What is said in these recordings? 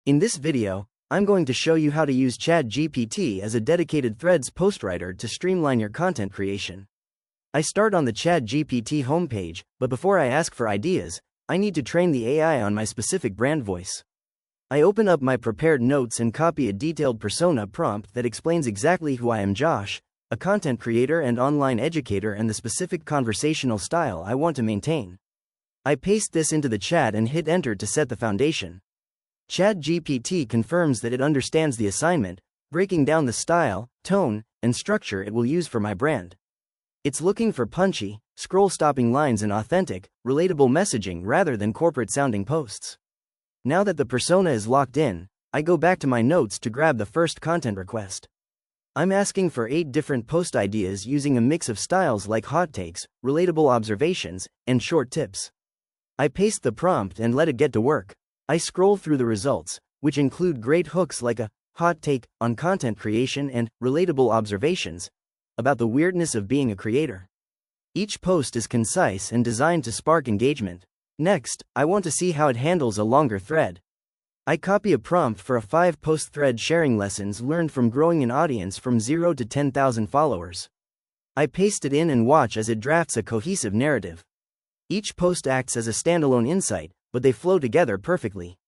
In this video, I'm going to show you how to use ChatGPT as a dedicated Threads postwriter to streamline your content creation. I start on the ChatGPT homepage, but before I ask for ideas, I need to train the AI on my specific brand voice. I open up my prepared notes and copy a detailed persona prompt that explains exactly who I am: Josh, a content creator and online educator, and the specific conversational style I want to maintain. I paste this into the chat and hit enter to set the foundation. ChatGPT confirms that it understands the assignment, breaking down the style, tone, and structure it will use for my brand. It's looking for punchy, scroll-stopping lines and authentic, relatable messaging rather than corporate-sounding posts. Now that the persona is locked in, I go back to my notes to grab the first content request. I'm asking for 8 different post ideas using a mix of styles like hot takes, relatable observations, and short tips. I paste the prompt and let it get to work. I scroll through the results, which include great hooks like a hot take on content creation and relatable observations about the weirdness of being a creator. Each post is concise and designed to spark engagement. Next, I want to see how it handles a longer thread. I copy a prompt for a 5-post thread sharing lessons learned from growing an audience from 0 to 10,000 followers. I paste it in and watch as it drafts a cohesive narrative. Each post acts as a standalone insight, but they flow together perfectly.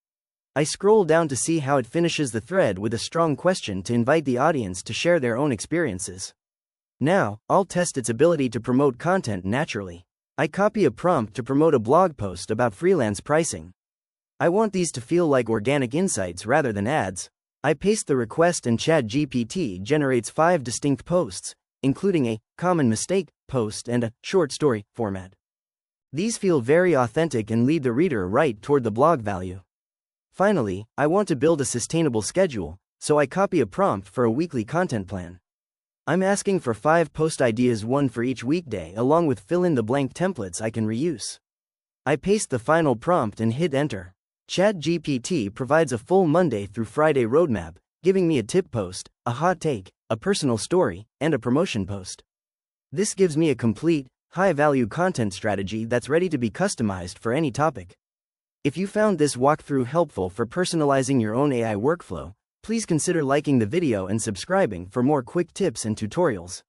I scroll down to see how it finishes the thread with a strong question to invite the audience to share their own experiences. Now, I'll test its ability to promote content naturally. I copy a prompt to promote a blog post about freelance pricing. I want these to feel like organic insights rather than ads. I paste the request and ChatGPT generates 5 distinct posts, including a common mistake post and a short story format. These feel very authentic and lead the reader right toward the blog value. Finally, I want to build a sustainable schedule, so I copy a prompt for a weekly content plan. I'm asking for 5 post ideas, 1 for each weekday, along with fill-in-the-blank templates I can reuse. I paste the final prompt and hit enter. ChatGPT provides a full Monday through Friday roadmap, giving me a tip post, a hot take, a personal story, and a promotion post. This gives me a complete, high-value content strategy that's ready to be customized for any topic. If you found this walkthrough helpful for personalizing your own AI workflow, please consider liking the video and subscribing for more quick tips and tutorials.